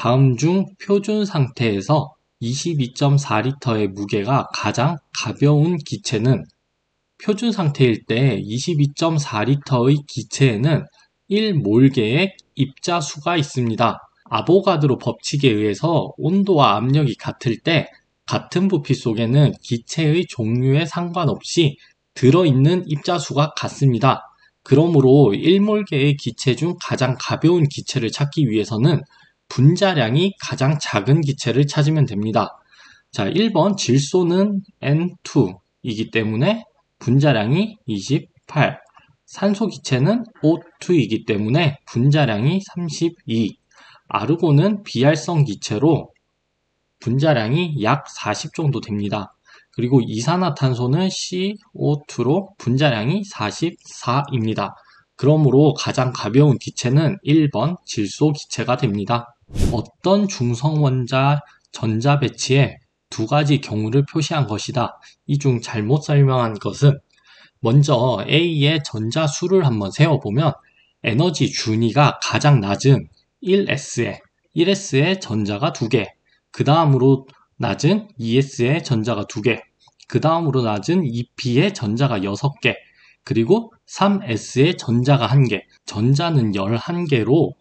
다음 중 표준 상태에서 22.4L의 무게가 가장 가벼운 기체는 표준 상태일 때 22.4L의 기체에는 1몰개의 입자수가 있습니다. 아보가드로 법칙에 의해서 온도와 압력이 같을 때 같은 부피 속에는 기체의 종류에 상관없이 들어있는 입자수가 같습니다. 그러므로 1몰개의 기체 중 가장 가벼운 기체를 찾기 위해서는 분자량이 가장 작은 기체를 찾으면 됩니다. 자, 1번 질소는 N2이기 때문에 분자량이 28, 산소 기체는 O2이기 때문에 분자량이 32, 아르곤은 비활성 기체로 분자량이 약 40 정도 됩니다. 그리고 이산화탄소는 CO2로 분자량이 44입니다. 그러므로 가장 가벼운 기체는 1번 질소 기체가 됩니다. 어떤 중성원자 전자 배치에 두 가지 경우를 표시한 것이다. 이 중 잘못 설명한 것은 먼저 A의 전자 수를 한번 세어보면 에너지 준위가 가장 낮은 1S에 전자가 2개, 그 다음으로 낮은 2S에 전자가 2개, 그 다음으로 낮은 2P에 전자가 6개, 그리고 3S에 전자가 1개, 전자는 11개로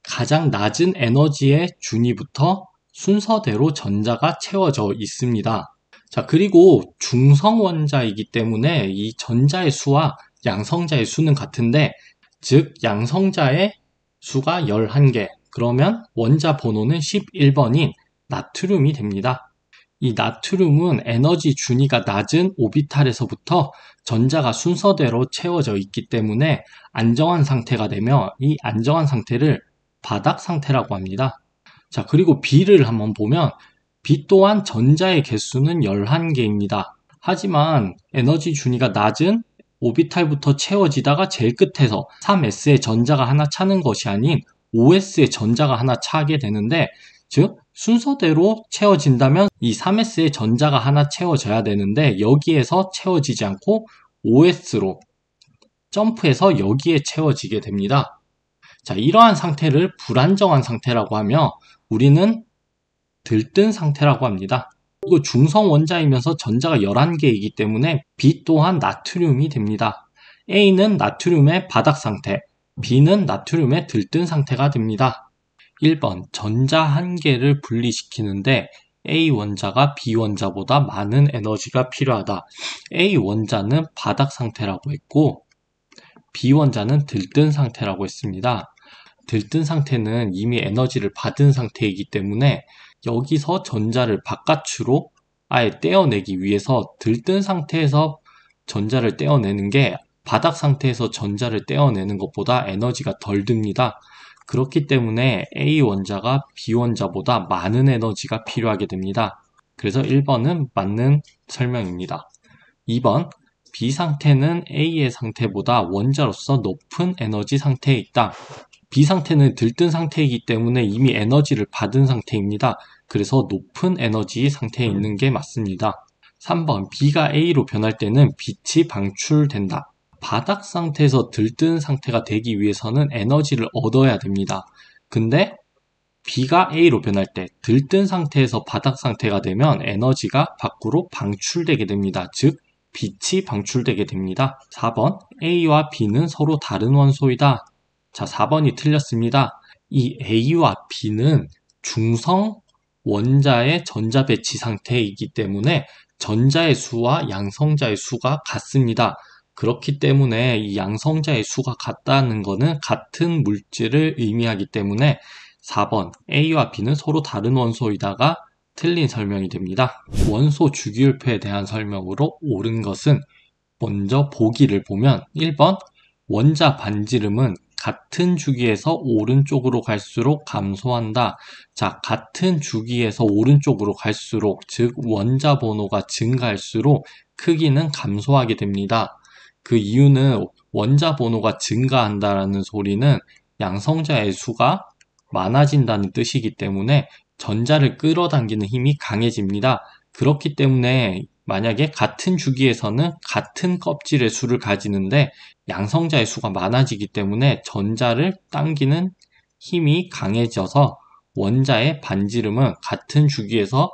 가장 낮은 에너지의 준위부터 순서대로 전자가 채워져 있습니다. 자, 그리고 중성원자이기 때문에 이 전자의 수와 양성자의 수는 같은데, 즉 양성자의 수가 11개, 그러면 원자 번호는 11번인 나트륨이 됩니다. 이 나트륨은 에너지 준위가 낮은 오비탈에서부터 전자가 순서대로 채워져 있기 때문에 안정한 상태가 되며 이 안정한 상태를 바닥 상태라고 합니다. 자, 그리고 B를 한번 보면 B 또한 전자의 개수는 11개입니다. 하지만 에너지 준위가 낮은 오비탈부터 채워지다가 제일 끝에서 3S의 전자가 하나 차는 것이 아닌 5S의 전자가 하나 차게 되는데, 즉 순서대로 채워진다면 이 3S의 전자가 하나 채워져야 되는데 여기에서 채워지지 않고 5S로 점프해서 여기에 채워지게 됩니다. 자, 이러한 상태를 불안정한 상태라고 하며 우리는 들뜬 상태라고 합니다. 그리고 중성 원자이면서 전자가 11개이기 때문에 B 또한 나트륨이 됩니다. A는 나트륨의 바닥 상태, B는 나트륨의 들뜬 상태가 됩니다. 1번 전자 한 개를 분리시키는데 A 원자가 B 원자보다 많은 에너지가 필요하다. A 원자는 바닥 상태라고 했고 B 원자는 들뜬 상태라고 했습니다. 들뜬 상태는 이미 에너지를 받은 상태이기 때문에 여기서 전자를 바깥으로 아예 떼어내기 위해서 들뜬 상태에서 전자를 떼어내는 게 바닥 상태에서 전자를 떼어내는 것보다 에너지가 덜 듭니다. 그렇기 때문에 A 원자가 B 원자보다 많은 에너지가 필요하게 됩니다. 그래서 1번은 맞는 설명입니다. 2번 B 상태는 A의 상태보다 원자로서 높은 에너지 상태에 있다. B 상태는 들뜬 상태이기 때문에 이미 에너지를 받은 상태입니다. 그래서 높은 에너지 상태에 있는 게 맞습니다. 3번 B가 A로 변할 때는 빛이 방출된다. 바닥 상태에서 들뜬 상태가 되기 위해서는 에너지를 얻어야 됩니다. 근데 B가 A로 변할 때 들뜬 상태에서 바닥 상태가 되면 에너지가 밖으로 방출되게 됩니다. 즉 빛이 방출되게 됩니다. 4번 A와 B는 서로 다른 원소이다. 자, 4번이 틀렸습니다. 이 A와 B는 중성 원자의 전자 배치 상태이기 때문에 전자의 수와 양성자의 수가 같습니다. 그렇기 때문에 이 양성자의 수가 같다는 것은 같은 물질을 의미하기 때문에 4번 A와 B는 서로 다른 원소이다가 틀린 설명이 됩니다. 원소 주기율표에 대한 설명으로 옳은 것은 먼저 보기를 보면 1번 원자 반지름은 같은 주기에서 오른쪽으로 갈수록 감소한다. 자, 같은 주기에서 오른쪽으로 갈수록, 즉 원자 번호가 증가할수록 크기는 감소하게 됩니다. 그 이유는 원자 번호가 증가한다라는 소리는 양성자의 수가 많아진다는 뜻이기 때문에 전자를 끌어당기는 힘이 강해집니다. 그렇기 때문에 만약에 같은 주기에서는 같은 껍질의 수를 가지는데 양성자의 수가 많아지기 때문에 전자를 당기는 힘이 강해져서 원자의 반지름은 같은 주기에서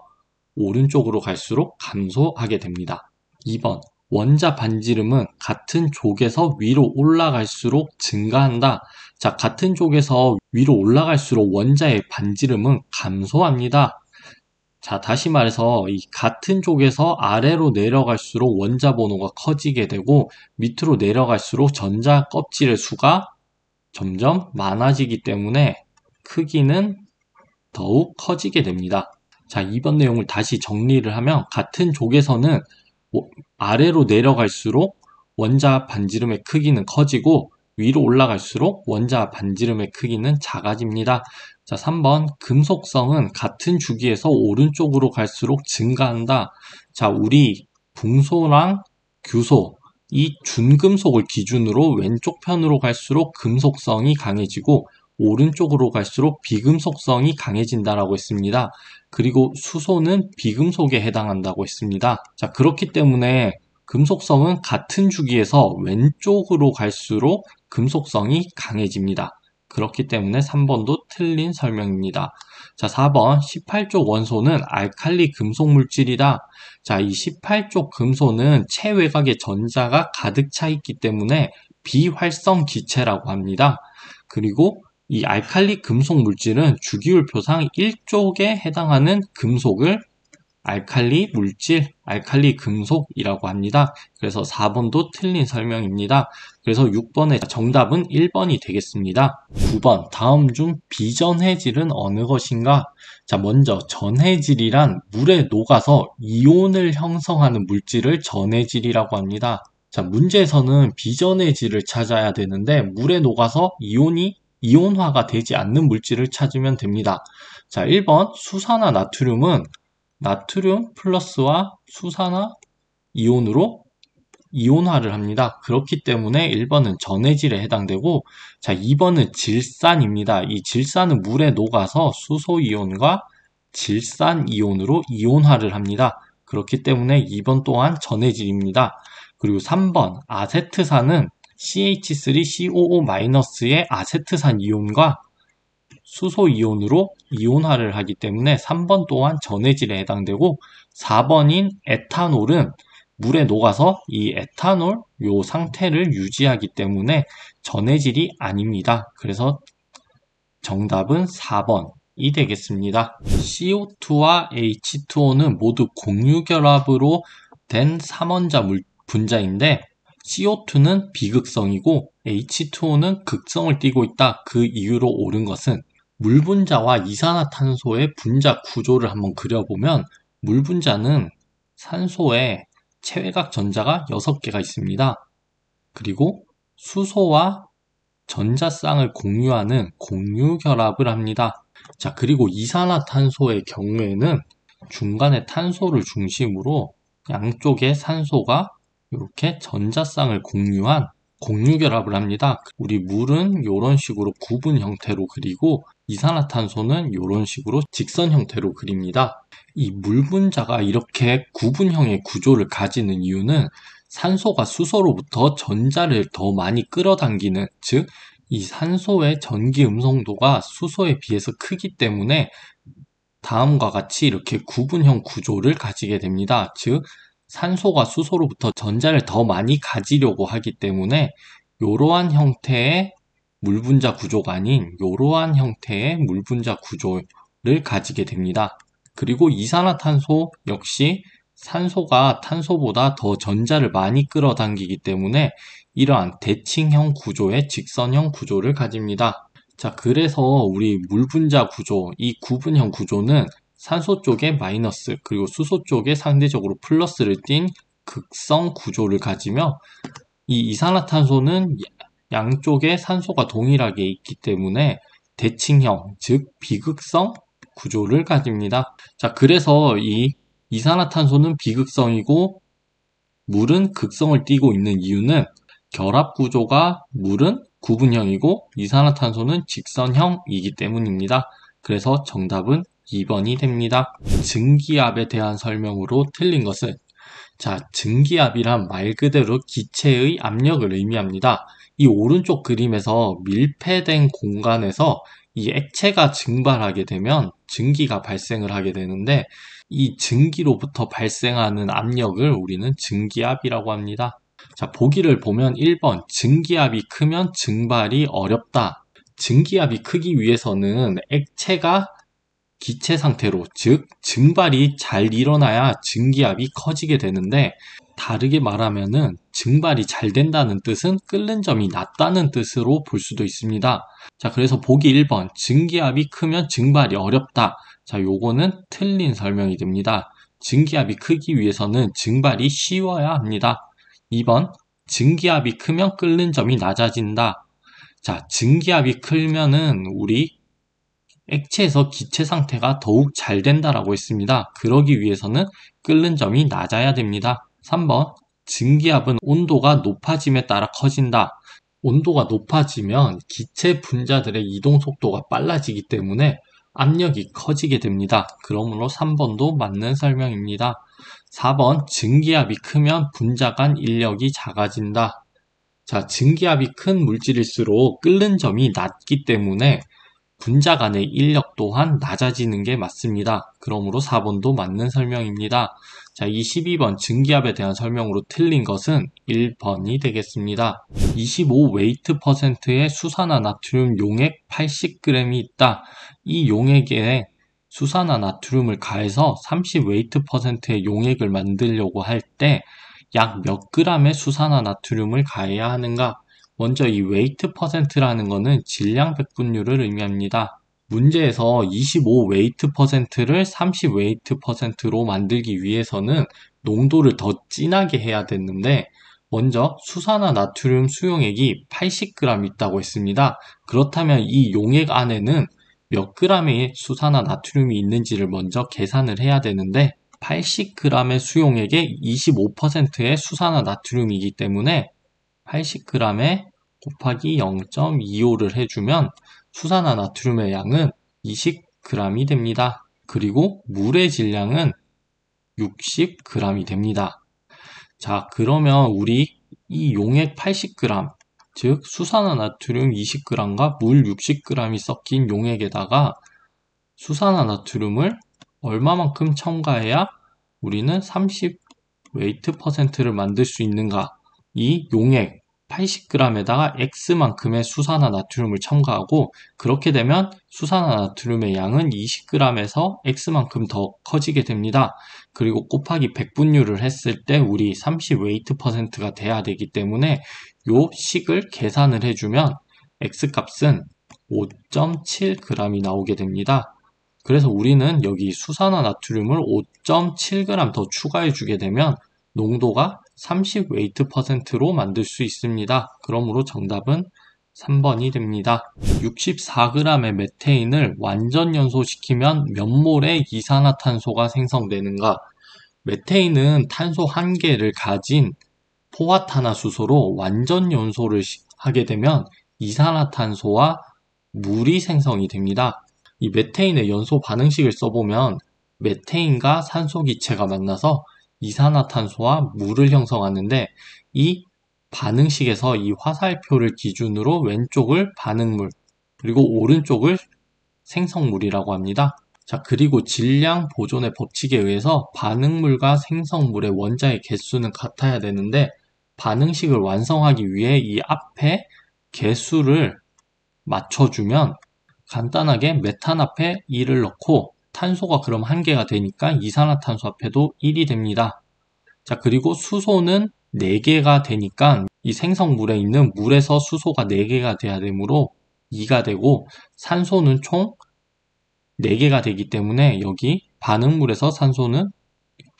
오른쪽으로 갈수록 감소하게 됩니다. 2번, 원자 반지름은 같은 족에서 위로 올라갈수록 증가한다. 자, 같은 족에서 위로 올라갈수록 원자의 반지름은 감소합니다. 자, 다시 말해서 이 같은 족에서 아래로 내려갈수록 원자 번호가 커지게 되고 밑으로 내려갈수록 전자 껍질의 수가 점점 많아지기 때문에 크기는 더욱 커지게 됩니다. 자, 이번 내용을 다시 정리를 하면 같은 족에서는 아래로 내려갈수록 원자 반지름의 크기는 커지고 위로 올라갈수록 원자 반지름의 크기는 작아집니다. 자, 3번 금속성은 같은 주기에서 오른쪽으로 갈수록 증가한다. 자, 우리 붕소랑 규소, 이 준금속을 기준으로 왼쪽 편으로 갈수록 금속성이 강해지고 오른쪽으로 갈수록 비금속성이 강해진다라고 했습니다. 그리고 수소는 비금속에 해당한다고 했습니다. 자, 그렇기 때문에 금속성은 같은 주기에서 왼쪽으로 갈수록 금속성이 강해집니다. 그렇기 때문에 3번도 틀린 설명입니다. 자, 4번 18쪽 원소는 알칼리 금속 물질이다. 자, 이 18쪽 금소는 체외곽에 전자가 가득 차 있기 때문에 비활성 기체라고 합니다. 그리고 이 알칼리 금속 물질은 주기율표상 1쪽에 해당하는 금속을 알칼리 물질, 알칼리 금속이라고 합니다. 그래서 4번도 틀린 설명입니다. 그래서 6번의 정답은 1번이 되겠습니다. 9번, 다음 중 비전해질은 어느 것인가? 자, 먼저 전해질이란 물에 녹아서 이온을 형성하는 물질을 전해질이라고 합니다. 자, 문제에서는 비전해질을 찾아야 되는데 물에 녹아서 이온화가 되지 않는 물질을 찾으면 됩니다. 자, 1번 수산화 나트륨은 나트륨 플러스와 수산화 이온으로 이온화를 합니다. 그렇기 때문에 1번은 전해질에 해당되고, 자, 2번은 질산입니다. 이 질산은 물에 녹아서 수소이온과 질산이온으로 이온화를 합니다. 그렇기 때문에 2번 또한 전해질입니다. 그리고 3번 아세트산은 CH3COO-의 아세트산 이온과 수소 이온으로 이온화를 하기 때문에 3번 또한 전해질에 해당되고, 4번인 에탄올은 물에 녹아서 이 에탄올 요 상태를 유지하기 때문에 전해질이 아닙니다. 그래서 정답은 4번이 되겠습니다. CO2와 H2O는 모두 공유결합으로 된 3원자 분자인데 CO2는 비극성이고 H2O는 극성을 띠고 있다. 그 이유로 옳은 것은 물 분자와 이산화탄소의 분자 구조를 한번 그려보면 물 분자는 산소에 체외각 전자가 6개가 있습니다. 그리고 수소와 전자쌍을 공유하는 공유결합을 합니다. 자, 그리고 이산화탄소의 경우에는 중간에 탄소를 중심으로 양쪽에 산소가 이렇게 전자쌍을 공유한 공유결합을 합니다. 우리 물은 이런 식으로 구분 형태로 그리고 이산화탄소는 이런 식으로 직선 형태로 그립니다. 이 물 분자가 이렇게 구분형의 구조를 가지는 이유는 산소가 수소로부터 전자를 더 많이 끌어당기는, 즉 이 산소의 전기 음성도가 수소에 비해서 크기 때문에 다음과 같이 이렇게 구분형 구조를 가지게 됩니다. 즉 산소가 수소로부터 전자를 더 많이 가지려고 하기 때문에 이러한 형태의 물분자 구조가 아닌 이러한 형태의 물분자 구조를 가지게 됩니다. 그리고 이산화탄소 역시 산소가 탄소보다 더 전자를 많이 끌어당기기 때문에 이러한 대칭형 구조의 직선형 구조를 가집니다. 자, 그래서 우리 물분자 구조, 이 구분형 구조는 산소 쪽에 마이너스, 그리고 수소 쪽에 상대적으로 플러스를 띤 극성 구조를 가지며, 이 이산화탄소는 양쪽에 산소가 동일하게 있기 때문에 대칭형, 즉 비극성 구조를 가집니다. 자, 그래서 이 이산화탄소는 비극성이고 물은 극성을 띠고 있는 이유는 결합 구조가 물은 구분형이고 이산화탄소는 직선형이기 때문입니다. 그래서 정답은 2번이 됩니다. 증기압에 대한 설명으로 틀린 것은, 자, 증기압이란 말 그대로 기체의 압력을 의미합니다. 이 오른쪽 그림에서 밀폐된 공간에서 이 액체가 증발하게 되면 증기가 발생을 하게 되는데, 이 증기로부터 발생하는 압력을 우리는 증기압이라고 합니다. 자, 보기를 보면 1번 증기압이 크면 증발이 어렵다. 증기압이 크기 위해서는 액체가 기체 상태로, 즉 증발이 잘 일어나야 증기압이 커지게 되는데, 다르게 말하면은 증발이 잘 된다는 뜻은 끓는 점이 낮다는 뜻으로 볼 수도 있습니다. 자, 그래서 보기 1번 증기압이 크면 증발이 어렵다. 자, 요거는 틀린 설명이 됩니다. 증기압이 크기 위해서는 증발이 쉬워야 합니다. 2번 증기압이 크면 끓는 점이 낮아진다. 자, 증기압이 크면은 우리 액체에서 기체 상태가 더욱 잘 된다라고 했습니다. 그러기 위해서는 끓는 점이 낮아야 됩니다. 3번 증기압은 온도가 높아짐에 따라 커진다. 온도가 높아지면 기체 분자들의 이동 속도가 빨라지기 때문에 압력이 커지게 됩니다. 그러므로 3번도 맞는 설명입니다. 4번 증기압이 크면 분자 간 인력이 작아진다. 자, 증기압이 큰 물질일수록 끓는 점이 낮기 때문에 분자 간의 인력 또한 낮아지는 게 맞습니다. 그러므로 4번도 맞는 설명입니다. 자, 이 12번 증기압에 대한 설명으로 틀린 것은 1번이 되겠습니다. 25 웨이트 퍼센트의 수산화나트륨 용액 80g이 있다. 이 용액에 수산화나트륨을 가해서 30 웨이트 퍼센트의 용액을 만들려고 할 때 약 몇 g의 수산화나트륨을 가해야 하는가? 먼저 이 웨이트 퍼센트라는 것은 질량 백분율을 의미합니다. 문제에서 25 웨이트 퍼센트를 30 웨이트 퍼센트로 만들기 위해서는 농도를 더 진하게 해야 됐는데, 먼저 수산화나트륨 수용액이 80g 있다고 했습니다. 그렇다면 이 용액 안에는 몇 g의 수산화나트륨이 있는지를 먼저 계산을 해야 되는데, 80g의 수용액에 25%의 수산화나트륨이기 때문에 80g에 곱하기 0.25를 해주면 수산화나트륨의 양은 20g이 됩니다. 그리고 물의 질량은 60g이 됩니다. 자, 그러면 우리 이 용액 80g, 즉 수산화나트륨 20g과 물 60g이 섞인 용액에다가 수산화나트륨을 얼마만큼 첨가해야 우리는 30 웨이트 퍼센트를 만들 수 있는가? 이 용액 80g에다가 X만큼의 수산화나트륨을 첨가하고, 그렇게 되면 수산화나트륨의 양은 20g에서 X만큼 더 커지게 됩니다. 그리고 곱하기 백분율을 했을 때 우리 30 웨이트 퍼센트가 돼야 되기 때문에 요 식을 계산을 해주면 X값은 5.7g이 나오게 됩니다. 그래서 우리는 여기 수산화나트륨을 5.7g 더 추가해 주게 되면 농도가 30 웨이트 퍼센트로 만들 수 있습니다. 그러므로 정답은 3번이 됩니다. 64g의 메테인을 완전 연소시키면 몇 몰의 이산화탄소가 생성되는가? 메테인은 탄소 1개를 가진 포화탄화수소로 완전 연소를 하게 되면 이산화탄소와 물이 생성이 됩니다. 이 메테인의 연소 반응식을 써보면 메테인과 산소 기체가 만나서 이산화탄소와 물을 형성하는데, 이 반응식에서 이 화살표를 기준으로 왼쪽을 반응물, 그리고 오른쪽을 생성물이라고 합니다. 자, 그리고 질량 보존의 법칙에 의해서 반응물과 생성물의 원자의 개수는 같아야 되는데, 반응식을 완성하기 위해 이 앞에 개수를 맞춰주면 간단하게 메탄 앞에 1을 넣고 탄소가 그럼 1개가 되니까 이산화탄소 앞에도 1이 됩니다. 자, 그리고 수소는 4개가 되니까 이 생성물에 있는 물에서 수소가 4개가 돼야 되므로 2가 되고, 산소는 총 4개가 되기 때문에 여기 반응물에서 산소는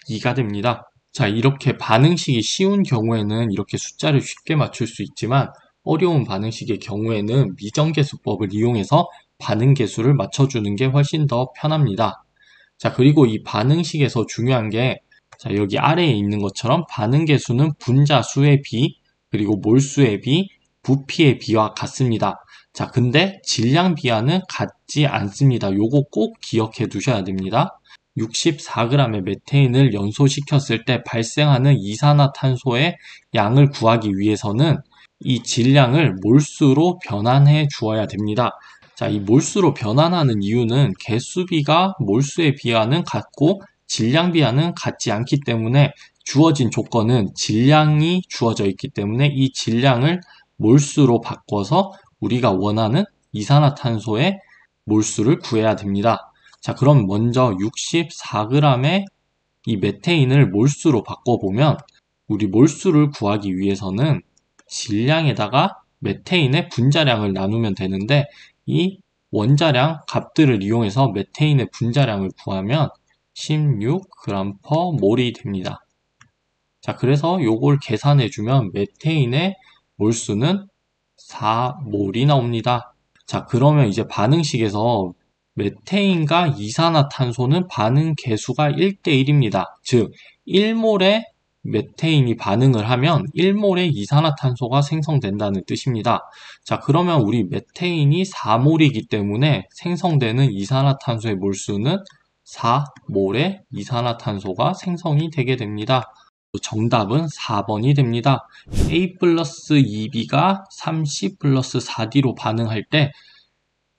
2가 됩니다. 자, 이렇게 반응식이 쉬운 경우에는 이렇게 숫자를 쉽게 맞출 수 있지만, 어려운 반응식의 경우에는 미정계수법을 이용해서 반응계수를 맞춰주는 게 훨씬 더 편합니다. 자, 그리고 이 반응식에서 중요한 게, 자, 여기 아래에 있는 것처럼 반응계수는 분자 수의 비, 그리고 몰수의 비, 부피의 비와 같습니다. 자, 근데 질량 비하는 같지 않습니다. 요거 꼭 기억해 두셔야 됩니다. 64g의 메테인을 연소시켰을 때 발생하는 이산화탄소의 양을 구하기 위해서는 이 질량을 몰수로 변환해 주어야 됩니다. 자, 이 몰수로 변환하는 이유는 개수비가 몰수의 비하는 같고 질량 비하는 같지 않기 때문에 주어진 조건은 질량이 주어져 있기 때문에 이 질량을 몰수로 바꿔서 우리가 원하는 이산화탄소의 몰수를 구해야 됩니다. 자, 그럼 먼저 64g의 이 메테인을 몰수로 바꿔보면 우리 몰수를 구하기 위해서는 질량에다가 메테인의 분자량을 나누면 되는데 이 원자량 값들을 이용해서 메테인의 분자량을 구하면 16g/몰이 됩니다. 자, 그래서 요걸 계산해주면 메테인의 몰수는 4몰이 나옵니다. 자, 그러면 이제 반응식에서 메테인과 이산화탄소는 반응 계수가 1대1입니다. 즉, 1몰의 메테인이 반응을 하면 1몰의 이산화탄소가 생성된다는 뜻입니다. 자, 그러면 우리 메테인이 4몰이기 때문에 생성되는 이산화탄소의 몰수는 4몰의 이산화탄소가 생성이 되게 됩니다. 정답은 4번이 됩니다. A 플러스 2B가 3C 플러스 4D로 반응할 때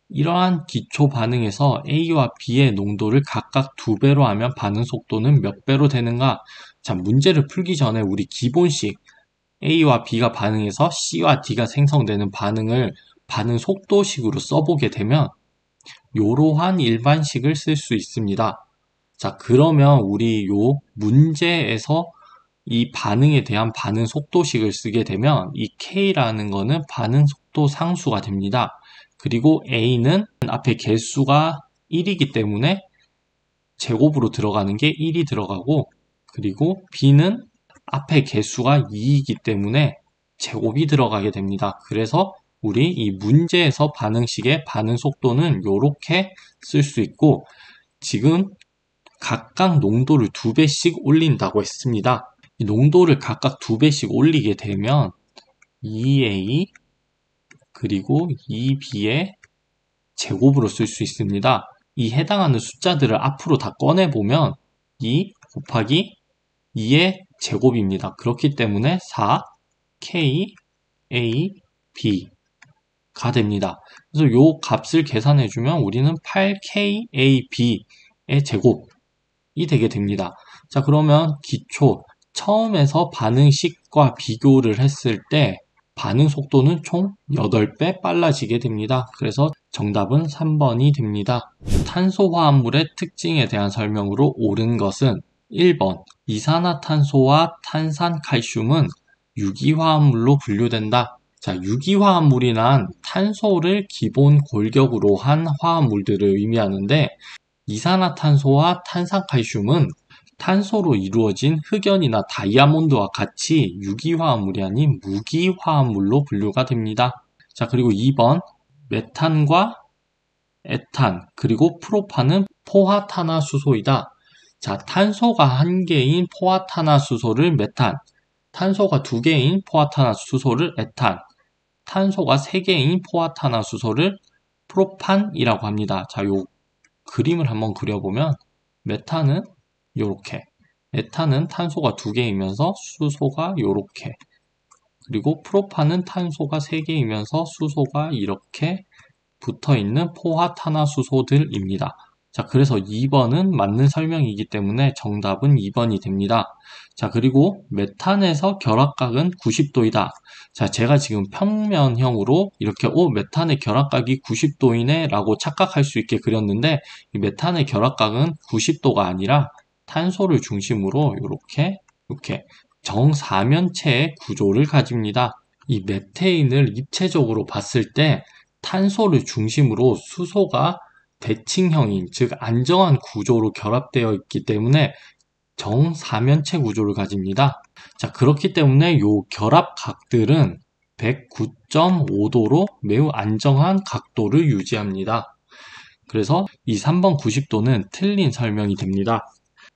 이러한 기초 반응에서 A와 B의 농도를 각각 2배로 하면 반응 속도는 몇 배로 되는가? 자, 문제를 풀기 전에 우리 기본식 A와 B가 반응해서 C와 D가 생성되는 반응을 반응 속도식으로 써보게 되면 이러한 일반식을 쓸 수 있습니다. 자, 그러면 우리 요 문제에서 이 반응에 대한 반응 속도식을 쓰게 되면 이 K라는 거는 반응 속도 상수가 됩니다. 그리고 A는 앞에 개수가 1이기 때문에 제곱으로 들어가는 게 1이 들어가고, 그리고 B는 앞에 개수가 2이기 때문에 제곱이 들어가게 됩니다. 그래서 우리 이 문제에서 반응식의 반응 속도는 이렇게 쓸 수 있고, 지금 각각 농도를 2배씩 올린다고 했습니다. 이 농도를 각각 2배씩 올리게 되면 2A 그리고 2B의 제곱으로 쓸 수 있습니다. 이 해당하는 숫자들을 앞으로 다 꺼내보면 2 곱하기 2의 제곱입니다. 그렇기 때문에 4KAB가 됩니다. 그래서 이 값을 계산해주면 우리는 8KAB의 제곱이 되게 됩니다. 자, 그러면 기초 처음에서 반응식과 비교를 했을 때 반응 속도는 총 8배 빨라지게 됩니다. 그래서 정답은 3번이 됩니다. 탄소화합물의 특징에 대한 설명으로 옳은 것은 1번 이산화탄소와 탄산칼슘은 유기화합물로 분류된다. 자, 유기화합물이란 탄소를 기본 골격으로 한 화합물들을 의미하는데 이산화탄소와 탄산칼슘은 탄소로 이루어진 흑연이나 다이아몬드와 같이 유기화합물이 아닌 무기화합물로 분류가 됩니다. 자, 그리고 2번 메탄과 에탄 그리고 프로판은 포화탄화수소이다. 자, 탄소가 1개인 포화탄화수소를 메탄, 탄소가 2개인 포화탄화수소를 에탄, 탄소가 3개인 포화탄화수소를 프로판이라고 합니다. 자, 요 그림을 한번 그려보면 메탄은 요렇게, 에탄은 탄소가 2개이면서 수소가 요렇게, 그리고 프로판은 탄소가 3개이면서 수소가 이렇게 붙어있는 포화탄화수소들입니다. 자, 그래서 2번은 맞는 설명이기 때문에 정답은 2번이 됩니다. 자, 그리고 메탄에서 결합각은 90도이다. 자, 제가 지금 평면형으로 이렇게 메탄의 결합각이 90도이네 라고 착각할 수 있게 그렸는데 이 메탄의 결합각은 90도가 아니라 탄소를 중심으로 이렇게 정사면체의 구조를 가집니다. 이 메테인을 입체적으로 봤을 때 탄소를 중심으로 수소가 대칭형인, 즉 안정한 구조로 결합되어 있기 때문에 정사면체 구조를 가집니다. 자, 그렇기 때문에 요 결합각들은 109.5도로 매우 안정한 각도를 유지합니다. 그래서 이 3번 90도는 틀린 설명이 됩니다.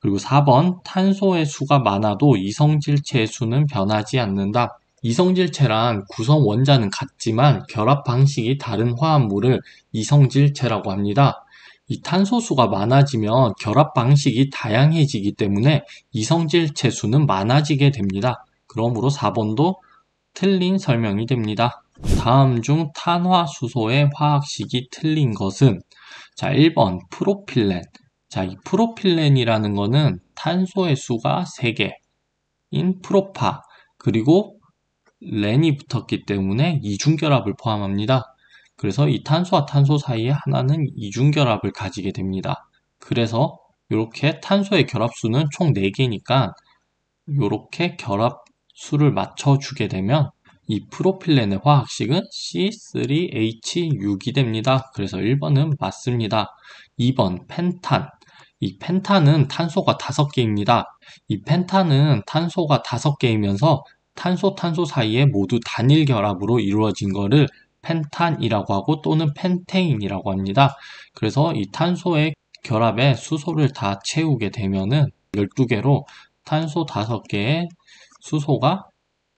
그리고 4번 탄소의 수가 많아도 이성질체의 수는 변하지 않는다. 이성질체란 구성 원자는 같지만 결합 방식이 다른 화합물을 이성질체라고 합니다. 이 탄소수가 많아지면 결합 방식이 다양해지기 때문에 이성질체 수는 많아지게 됩니다. 그러므로 4번도 틀린 설명이 됩니다. 다음 중 탄화수소의 화학식이 틀린 것은 자, 1번 프로필렌. 자, 이 프로필렌이라는 거는 탄소의 수가 3개인 프로파 그리고 렌이 붙었기 때문에 이중결합을 포함합니다. 그래서 이 탄소와 탄소 사이에 하나는 이중결합을 가지게 됩니다. 그래서 이렇게 탄소의 결합수는 총 4개니까 이렇게 결합수를 맞춰주게 되면 이 프로필렌의 화학식은 C3H6이 됩니다. 그래서 1번은 맞습니다. 2번 펜탄. 이 펜탄은 탄소가 5개입니다. 이 펜탄은 탄소가 5개이면서 탄소 사이에 모두 단일 결합으로 이루어진 거를 펜탄이라고 하고 또는 펜테인이라고 합니다. 그래서 이 탄소의 결합에 수소를 다 채우게 되면은 12개로 탄소 5개에 수소가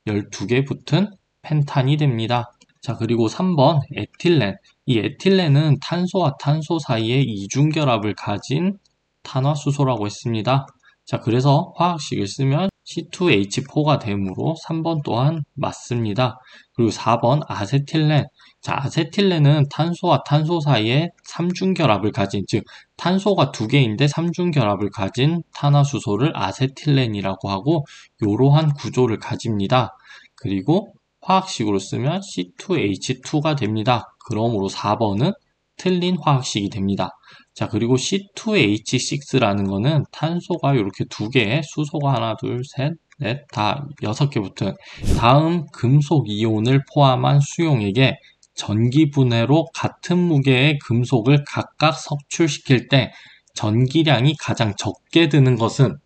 12개 붙은 펜탄이 됩니다. 자, 그리고 3번 에틸렌. 이 에틸렌은 탄소와 탄소 사이에 이중결합을 가진 탄화수소라고 했습니다. 자, 그래서 화학식을 쓰면 C2H4가 되므로 3번 또한 맞습니다. 그리고 4번 아세틸렌. 자, 아세틸렌은 탄소와 탄소 사이에 삼중결합을 가진, 즉 탄소가 2개인데 삼중결합을 가진 탄화수소를 아세틸렌이라고 하고 이러한 구조를 가집니다. 그리고 화학식으로 쓰면 C2H2가 됩니다. 그러므로 4번은 틀린 화학식이 됩니다. 자, 그리고 C2H6라는 거는 탄소가 이렇게 2개에 수소가 하나, 둘, 셋, 넷, 다 6개 붙은 다음 금속 이온을 포함한 수용액에 전기 분해로 같은 무게의 금속을 각각 석출시킬 때 전기량이 가장 적게 드는 것은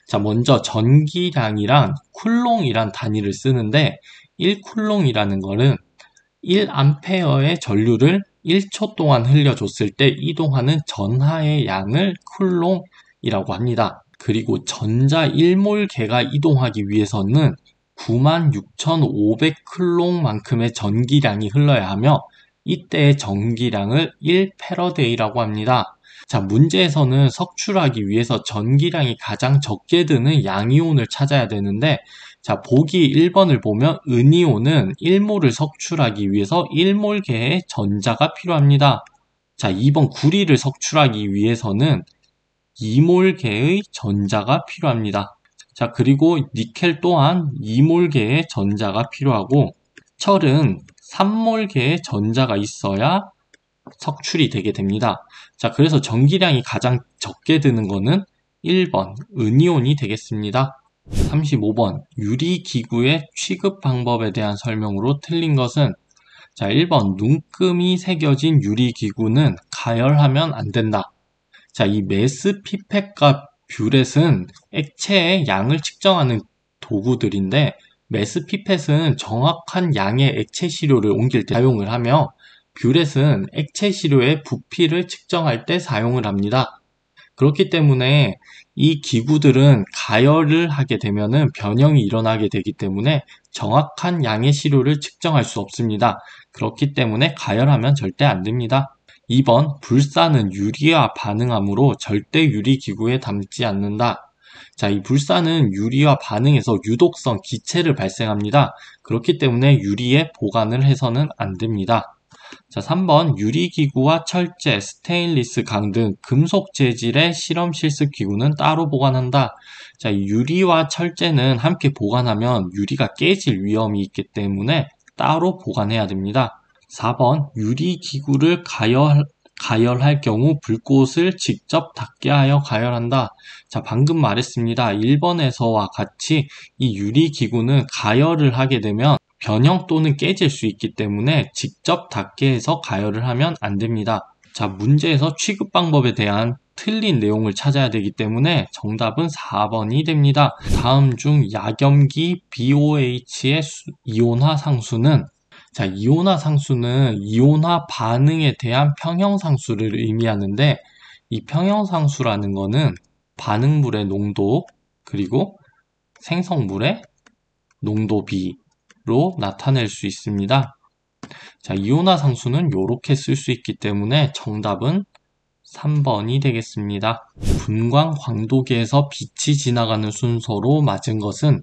자, 먼저 전기량이란 쿨롱이란 단위를 쓰는데 1쿨롱이라는 거는 1암페어의 전류를 1초 동안 흘려줬을 때 이동하는 전하의 양을 쿨롱이라고 합니다. 그리고 전자 1몰개가 이동하기 위해서는 96,500쿨롱만큼의 전기량이 흘러야 하며 이때의 전기량을 1패러데이라고 합니다. 자, 문제에서는 석출하기 위해서 전기량이 가장 적게 드는 양이온을 찾아야 되는데 자, 보기 1번을 보면 은이온은 1몰을 석출하기 위해서 1몰개의 전자가 필요합니다. 자, 2번 구리를 석출하기 위해서는 2몰개의 전자가 필요합니다. 자, 그리고 니켈 또한 2몰개의 전자가 필요하고 철은 3몰개의 전자가 있어야 석출이 되게 됩니다. 자, 그래서 전기량이 가장 적게 드는 거는 1번 은이온이 되겠습니다. 35번 유리기구의 취급 방법에 대한 설명으로 틀린 것은 자, 1번 눈금이 새겨진 유리기구는 가열하면 안 된다. 자, 이 메스 피펫과 뷰렛은 액체의 양을 측정하는 도구들인데 메스 피펫은 정확한 양의 액체 시료를 옮길 때 사용을 하며 뷰렛은 액체 시료의 부피를 측정할 때 사용을 합니다. 그렇기 때문에 이 기구들은 가열을 하게 되면은 변형이 일어나게 되기 때문에 정확한 양의 시료를 측정할 수 없습니다. 그렇기 때문에 가열하면 절대 안 됩니다. 2번 불사는 유리와 반응하므로 절대 유리기구에 담지 않는다. 자, 이 불사는 유리와 반응해서 유독성 기체를 발생합니다. 그렇기 때문에 유리에 보관을 해서는 안 됩니다. 자, 3번 유리기구와 철제, 스테인리스 강 등 금속 재질의 실험 실습 기구는 따로 보관한다. 자, 유리와 철제는 함께 보관하면 유리가 깨질 위험이 있기 때문에 따로 보관해야 됩니다. 4번 유리기구를 가열할 경우 불꽃을 직접 닿게 하여 가열한다. 자, 방금 말했습니다. 1번에서와 같이 이 유리기구는 가열을 하게 되면 변형 또는 깨질 수 있기 때문에 직접 닿게 해서 가열을 하면 안 됩니다. 자, 문제에서 취급 방법에 대한 틀린 내용을 찾아야 되기 때문에 정답은 4번이 됩니다. 다음 중 약염기 BOH의 이온화 상수는 자, 이온화 상수는 이온화 반응에 대한 평형상수를 의미하는데 이 평형상수라는 거는 반응물의 농도 그리고 생성물의 농도 비로 나타낼 수 있습니다. 자, 이온화 상수는 이렇게 쓸 수 있기 때문에 정답은 3번이 되겠습니다. 분광 광도계에서 빛이 지나가는 순서로 맞은 것은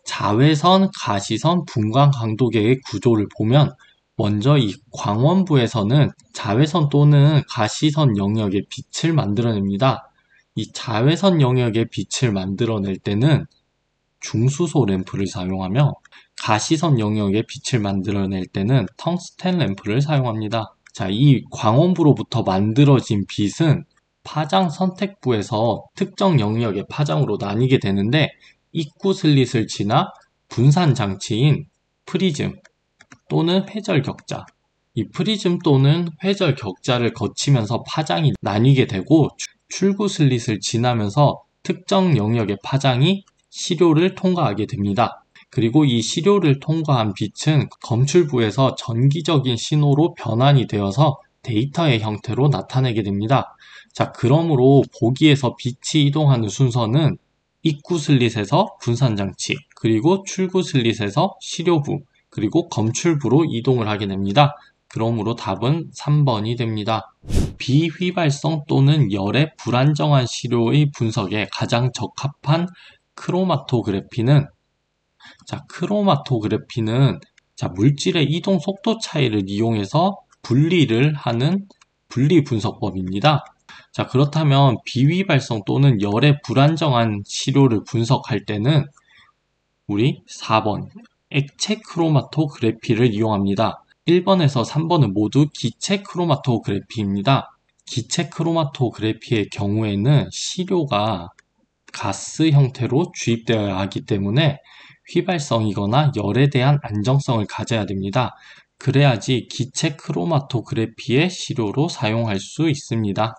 자외선, 가시선, 분광 강도계의 구조를 보면 먼저 이 광원부에서는 자외선 또는 가시선 영역의 빛을 만들어냅니다. 이 자외선 영역의 빛을 만들어낼 때는 중수소 램프를 사용하며 가시선 영역의 빛을 만들어낼 때는 텅스텐 램프를 사용합니다. 자, 이 광원부로부터 만들어진 빛은 파장 선택부에서 특정 영역의 파장으로 나뉘게 되는데 입구 슬릿을 지나 분산 장치인 프리즘 또는 회절 격자, 이 프리즘 또는 회절 격자를 거치면서 파장이 나뉘게 되고 출구 슬릿을 지나면서 특정 영역의 파장이 시료를 통과하게 됩니다. 그리고 이 시료를 통과한 빛은 검출부에서 전기적인 신호로 변환이 되어서 데이터의 형태로 나타내게 됩니다. 자, 그러므로 보기에서 빛이 이동하는 순서는 입구 슬릿에서 분산장치, 그리고 출구 슬릿에서 시료부, 그리고 검출부로 이동을 하게 됩니다. 그러므로 답은 3번이 됩니다. 비휘발성 또는 열의 불안정한 시료의 분석에 가장 적합한 크로마토그래피는 크로마토그래피는 물질의 이동 속도 차이를 이용해서 분리를 하는 분리 분석법입니다. 자, 그렇다면 비휘발성 또는 열의 불안정한 시료를 분석할 때는 우리 4번 액체 크로마토그래피를 이용합니다. 1번에서 3번은 모두 기체 크로마토그래피입니다. 기체 크로마토그래피의 경우에는 시료가 가스 형태로 주입되어야 하기 때문에 휘발성이거나 열에 대한 안정성을 가져야 됩니다. 그래야지 기체 크로마토그래피의 시료로 사용할 수 있습니다.